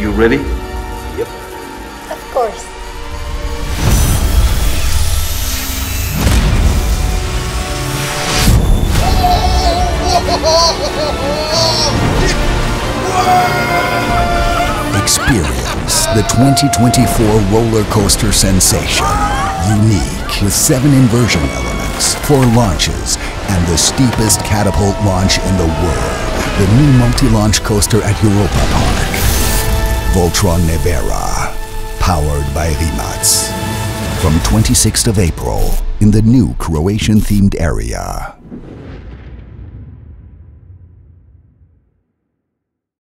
You ready? Yep. Of course. Experience the 2024 roller coaster sensation. Unique with 7 inversion elements, 4 launches, and the steepest catapult launch in the world. The new multi-launch coaster at Europa-Park. Voltron Nevera, powered by Rimac. From 26th of April in the new Croatian-themed area.